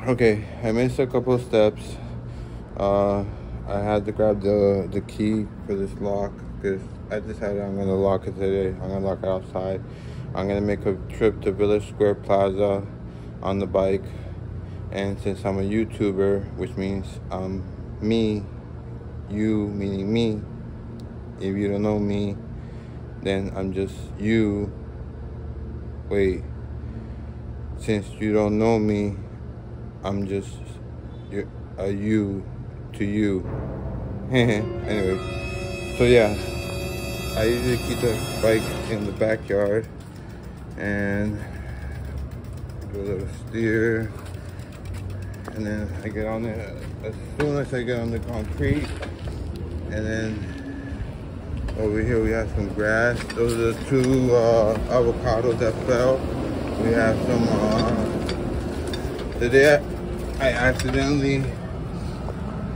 Okay, I missed a couple of steps. I had to grab the key for this lock because I decided I'm gonna lock it today. I'm gonna lock it outside. I'm gonna make a trip to Village Square Plaza on the bike, and since I'm a YouTuber, which means me, you meaning me. If you don't know me, then I'm just you. Wait, since you don't know me, I'm just a you to you. Anyway, so yeah, I usually keep the bike in the backyard and do a little steer, and then I get on there as soon as I get on the concrete. And then over here we have some grass. Those are the two avocados that fell. We have some today I accidentally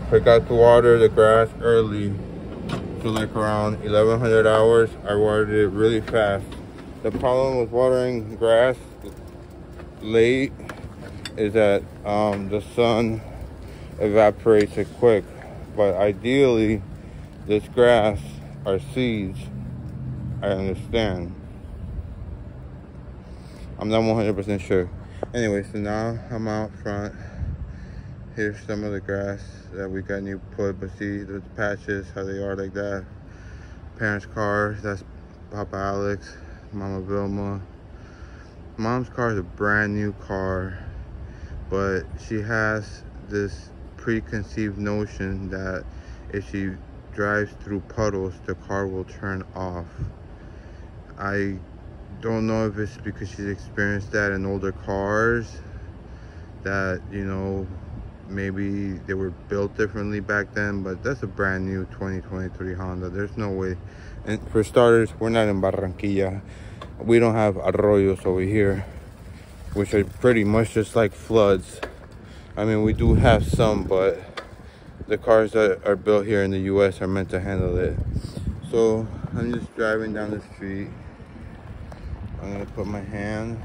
forgot to water the grass early. So like around 1100 hours, I watered it really fast. The problem with watering grass late is that the sun evaporates it quick. But ideally, this grass are seeds. I understand. I'm not 100% sure. Anyway, so now I'm out front. Here's some of the grass that we got new put, but see the patches, how they are like that. Parents' car, that's Papa Alex, Mama Vilma. Mom's car is a brand new car, but she has this preconceived notion that if she drives through puddles, the car will turn off. I don't know if it's because she's experienced that in older cars, that, you know, maybe they were built differently back then, but that's a brand new 2023 Honda. There's no way. And for starters, we're not in Barranquilla. We don't have arroyos over here, which are pretty much just like floods. I mean, we do have some, but the cars that are built here in the US are meant to handle it. So I'm just driving down the street. I'm gonna put my hand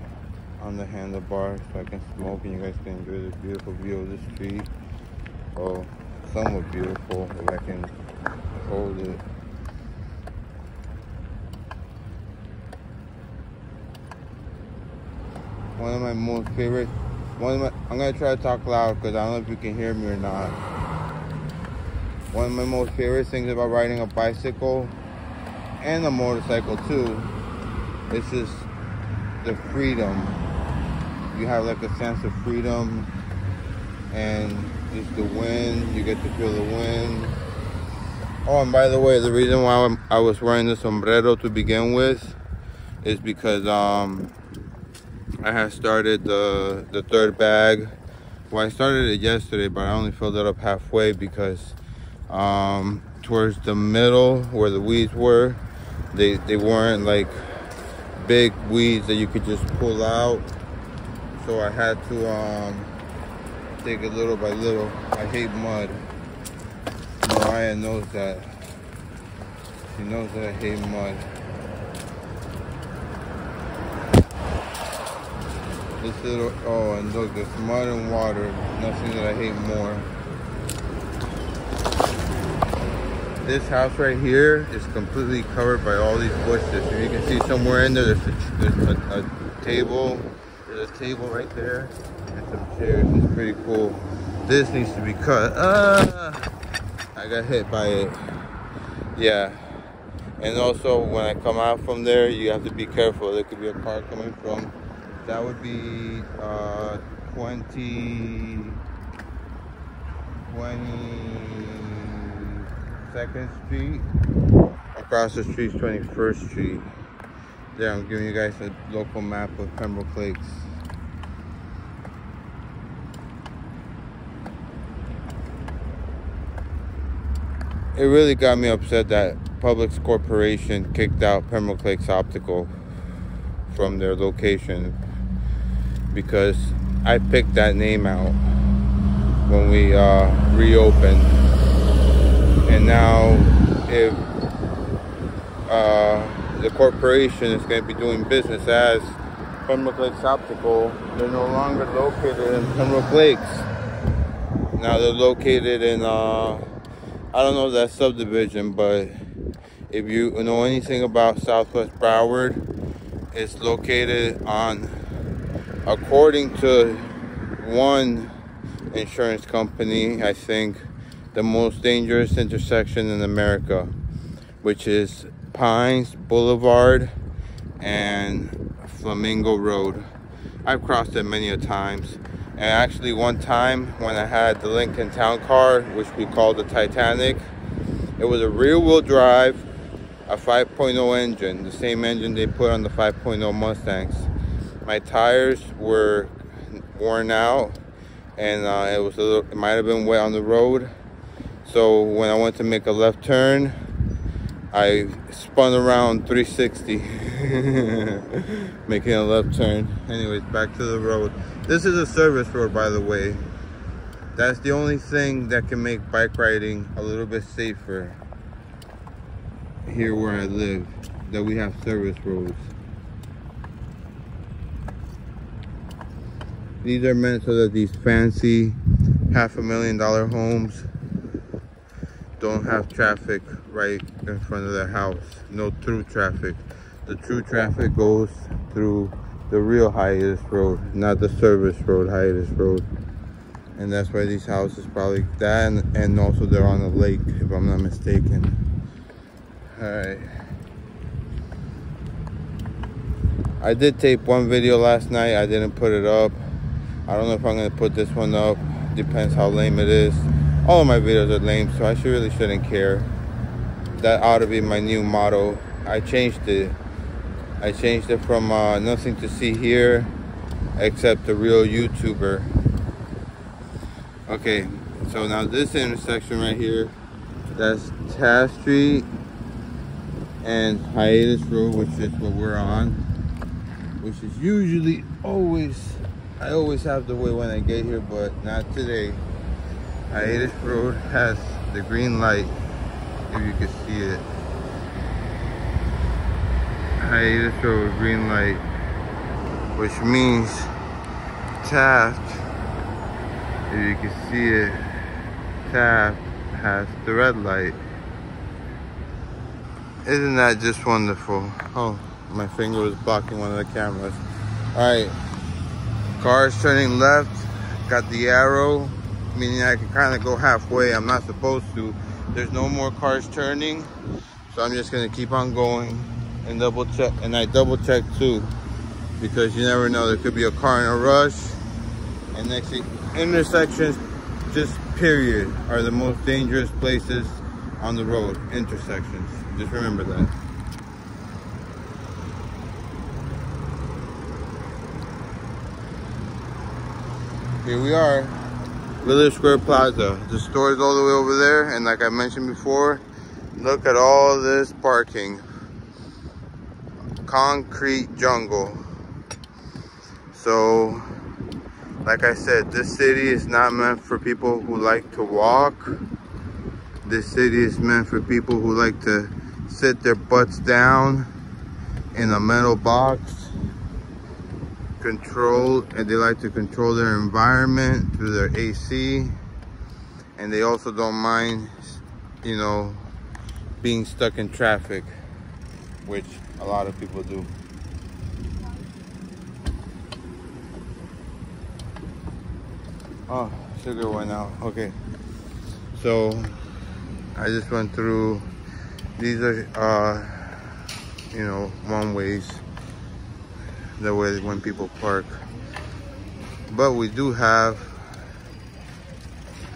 on the handlebar so I can smoke and you guys can enjoy this beautiful view of the street. Oh, somewhat beautiful if I can hold it. One of my most favorite, I'm gonna try to talk loud because I don't know if you can hear me or not. One of my most favorite things about riding a bicycle and a motorcycle too, is just the freedom. You have like a sense of freedom, and just the wind, you get to feel the wind. Oh, and by the way, the reason why I was wearing the sombrero to begin with is because I had started the third bag. Well, I started it yesterday, but I only filled it up halfway because towards the middle where the weeds were, they weren't like big weeds that you could just pull out. So I had to take it little by little. I hate mud. Mariah knows that. She knows that I hate mud. This little, oh, and look, there's mud and water. Nothing that I hate more. This house right here is completely covered by all these bushes. If you can see somewhere in there, there's a table. There's a table right there and some chairs. It's pretty cool. This needs to be cut. I got hit by it. Yeah. And also, when I come out from there, you have to be careful. There could be a car coming from. That would be 22nd Street. Across the street is 21st Street. There, I'm giving you guys a local map of Pembroke Lakes. It really got me upset that Publix Corporation kicked out Pembroke Lakes Optical from their location, because I picked that name out when we reopened. And now if the corporation is going to be doing business as Pembroke Lakes Optical, they're no longer located in Pembroke Lakes. Now they're located in, I don't know that subdivision, but if you know anything about Southwest Broward, it's located on, according to one insurance company, I think, the most dangerous intersection in America, which is Pines Boulevard and Flamingo Road. I've crossed it many a times, and actually one time when I had the Lincoln Town Car, which we call the Titanic, it was a rear-wheel drive, a 5.0 engine, the same engine they put on the 5.0 Mustangs. My tires were worn out, and it might have been wet on the road. So when I went to make a left turn, I spun around 360, making a left turn. Anyways, back to the road. This is a service road, by the way. That's the only thing that can make bike riding a little bit safer here where I live, that we have service roads. These are meant so that these fancy $500,000 homes don't have traffic right in front of their house. No through traffic. The true traffic goes through the real hiatus road, not the service road, hiatus road. And that's why these houses probably that, and also they're on a lake, if I'm not mistaken. All right. I did tape one video last night. I didn't put it up. I don't know if I'm gonna put this one up. Depends how lame it is. All of my videos are lame, so I really shouldn't care. That ought to be my new motto. I changed it. I changed it from nothing to see here except a real YouTuber. Okay, so now this intersection right here, that's Taft Street and Hiatus Road, which is what we're on, which is usually I always have the way when I get here, but not today. Hiatus Road has the green light, if you can see it. Hiatus Road, green light, which means Taft, if you can see it, Taft has the red light. Isn't that just wonderful? Oh, my finger was blocking one of the cameras. All right, cars turning left, got the arrow, meaning I can kind of go halfway. I'm not supposed to. There's no more cars turning, so I'm just gonna keep on going and double check. And I double check too, because you never know, there could be a car in a rush. And next thing, intersections, just period, are the most dangerous places on the road. Intersections, just remember that. Here we are, Village Square Plaza. The store is all the way over there, and like I mentioned before, look at all this parking. Concrete jungle. So, like I said, this city is not meant for people who like to walk. This city is meant for people who like to sit their butts down in a metal box, and they like to control their environment through their AC, and they also don't mind, you know, being stuck in traffic, which a lot of people do. Oh, sugar went out. Okay, so I just went through. These are you know, one ways, the way when people park. But we do have,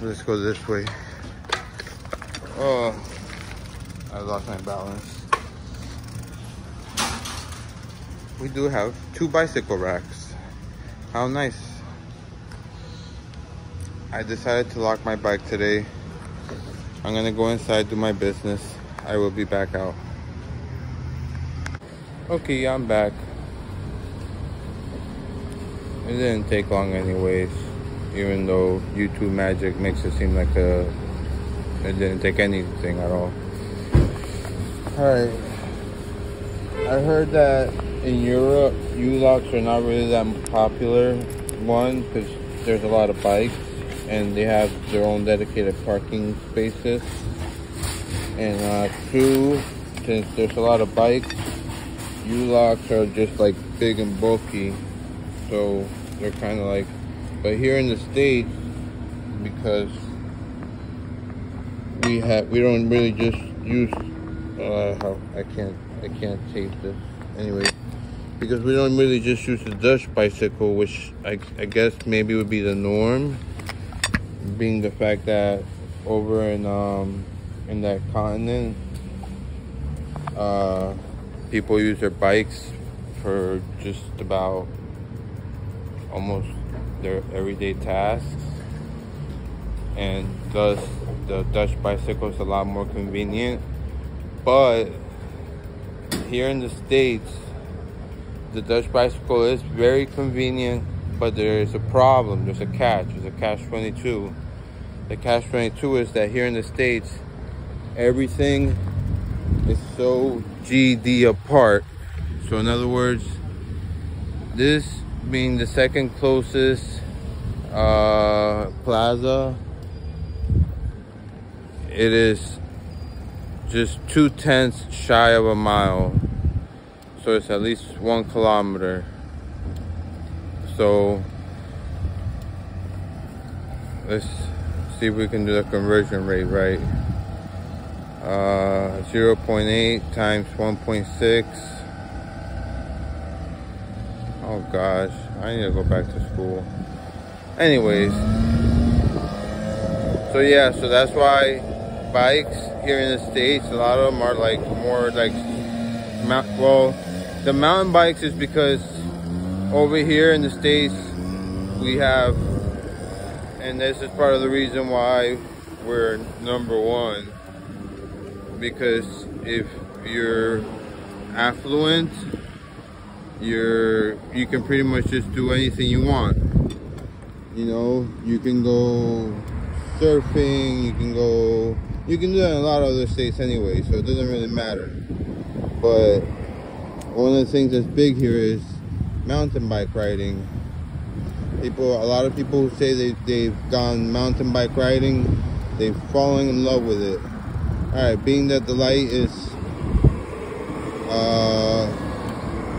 let's go this way. Oh, I lost my balance. We do have 2 bicycle racks. How nice. I decided to lock my bike today. I'm gonna go inside, do my business. I will be back out. Okay, I'm back. It didn't take long anyways, even though YouTube magic makes it seem like it didn't take anything at all. Alright, I heard that in Europe, U-Locks are not really that popular. One, because there's a lot of bikes and they have their own dedicated parking spaces. And two, since there's a lot of bikes, U-Locks are just like big and bulky. So they're kind of like, but here in the States, because we don't really just use, I can't tape this. Anyway, because we don't really just use the Dutch bicycle, which I guess maybe would be the norm, being the fact that over in that continent, people use their bikes for just about almost their everyday tasks, and thus the Dutch bicycle is a lot more convenient. But here in the States, the Dutch bicycle is very convenient, but there's a problem. There's a catch. There's a catch-22. The catch-22 is that here in the States, everything is so GD apart. So in other words, this being the second closest plaza, it is just 2/10 shy of a mile. So it's at least 1 kilometer. So let's see if we can do the conversion rate right. 0.8 times 1.6. Oh gosh, I need to go back to school. Anyways, so yeah, so that's why bikes here in the States, a lot of them are like more like, well, the mountain bikes is because over here in the States we have, and this is part of the reason why we're #1, because if you're affluent, you can pretty much just do anything you want. You know, you can go surfing, you can do that in a lot of other states anyway, so it doesn't really matter. But one of the things that's big here is mountain bike riding. A lot of people who say they've gone mountain bike riding, they've fallen in love with it. Alright, being that the light is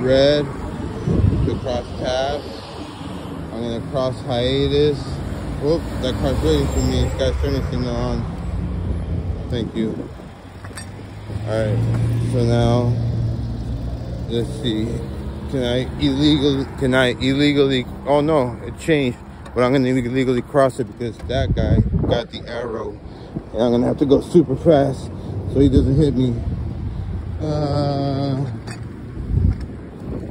red to cross paths, I'm gonna cross hiatus. Whoop, that car's waiting for me. This guy's turning signal on. Thank you. Alright, so now let's see. Can I illegally, oh no, it changed, but I'm gonna illegally cross it because that guy got the arrow, and I'm gonna have to go super fast so he doesn't hit me.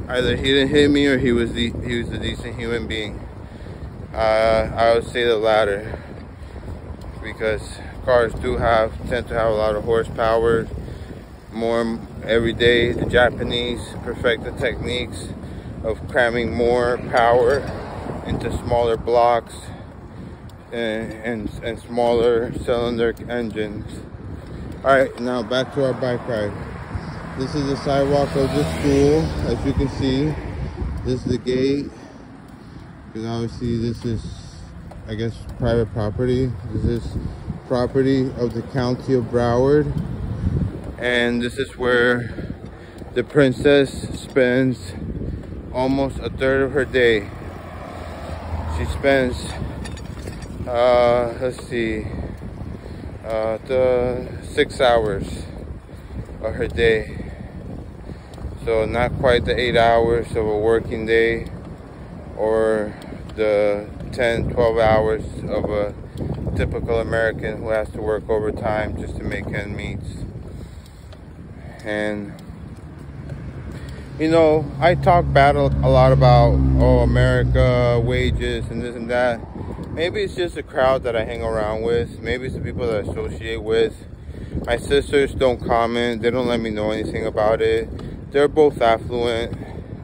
Either he didn't hit me or he was a decent human being. I would say the latter, because cars tend to have a lot of horsepower, more every day. The Japanese perfect the techniques of cramming more power into smaller blocks and smaller cylinder engines. All right, now back to our bike ride. This is the sidewalk of the school. As you can see, this is the gate. Because obviously this is, I guess, private property. This is property of the county of Broward. And this is where the princess spends almost a third of her day. She spends, let's see, 6 hours of her day. So not quite the 8 hours of a working day, or the 10-12 hours of a typical American who has to work overtime just to make ends meet. And you know, I talk bad a lot about, oh, America, wages and this and that. Maybe it's just the crowd that I hang around with. Maybe it's the people that I associate with. My sisters don't comment. They don't let me know anything about it. They're both affluent.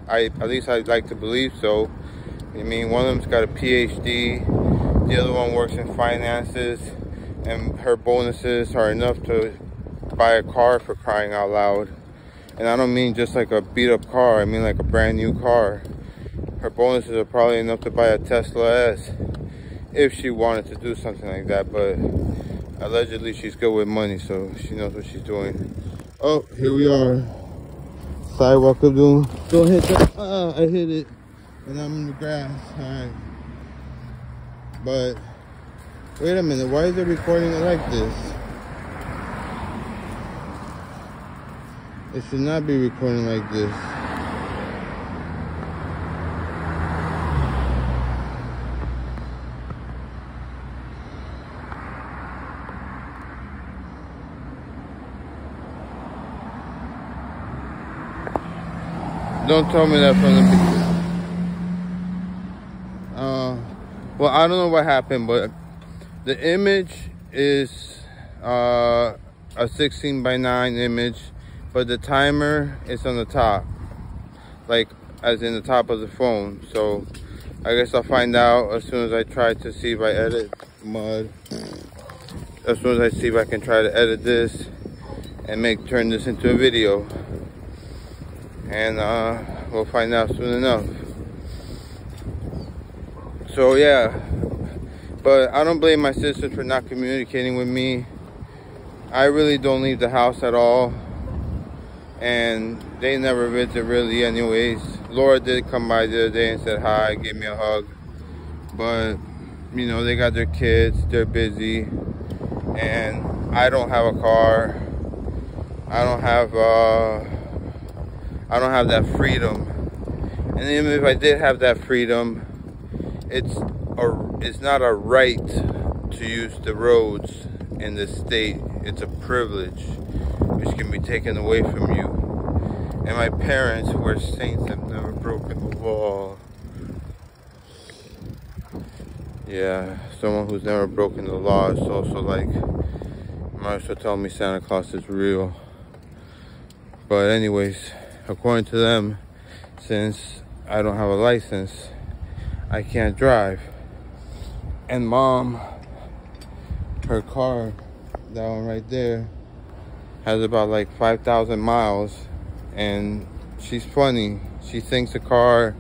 At least I'd like to believe so. I mean, one of them's got a PhD. The other one works in finances. And her bonuses are enough to buy a car, for crying out loud. And I don't mean just like a beat up car, I mean like a brand new car. Her bonuses are probably enough to buy a Tesla S if she wanted to do something like that, but allegedly she's good with money, so she knows what she's doing. Oh, here we are. Sidewalk of doom. Don't hit that. I hit it. And I'm in the grass. Alright. But wait a minute, why is it recording it like this? It should not be recording like this. Don't tell me that from the beginning. Well, I don't know what happened, but the image is a 16:9 image, but the timer is on the top, like as in the top of the phone. So I guess I'll find out as soon as I try to see if I edit mud. As soon as I see if I can try to edit this and turn this into a video. And we'll find out soon enough. So yeah, but I don't blame my sisters for not communicating with me. I really don't leave the house at all, and they never visit really anyways. Laura did come by the other day and said hi, gave me a hug, but you know, they got their kids, they're busy, and I don't have a car. I don't have that freedom. And even if I did have that freedom, it's not a right to use the roads in this state. It's a privilege which can be taken away from you. And my parents, who are saints, have never broken the law. Yeah, someone who's never broken the law is also like, Marshall told me Santa Claus is real. But anyways, according to them, since I don't have a license, I can't drive. And mom, her car, that one right there, has about like 5,000 miles. And she's funny. She thinks the car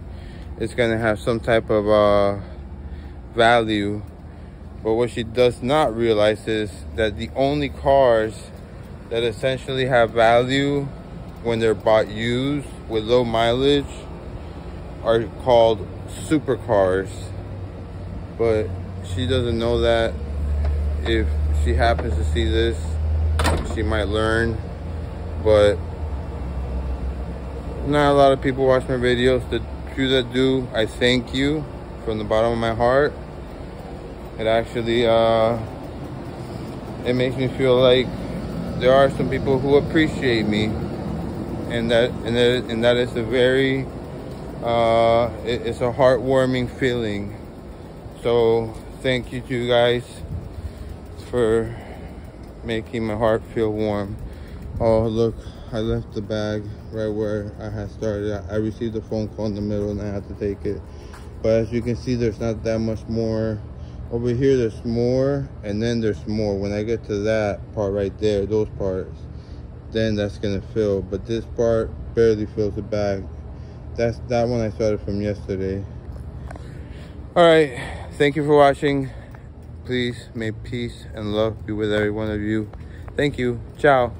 is gonna have some type of value. But what she does not realize is that the only cars that essentially have value when they're bought used with low mileage are called supercars. But she doesn't know that. If she happens to see this, she might learn. But not a lot of people watch my videos. The few that do, I thank you from the bottom of my heart. It actually it makes me feel like there are some people who appreciate me, and that is a very it's a heartwarming feeling. So thank you to you guys for making my heart feel warm. Oh look, I left the bag right where I had started. I received a phone call in the middle and I had to take it. But as you can see, there's not that much more. Over here there's more, and then there's more. When I get to that part right there, those parts, then that's gonna fill. But this part barely fills the bag. That one I started from yesterday. All right, thank you for watching. Please may peace and love be with every one of you. Thank you. Ciao.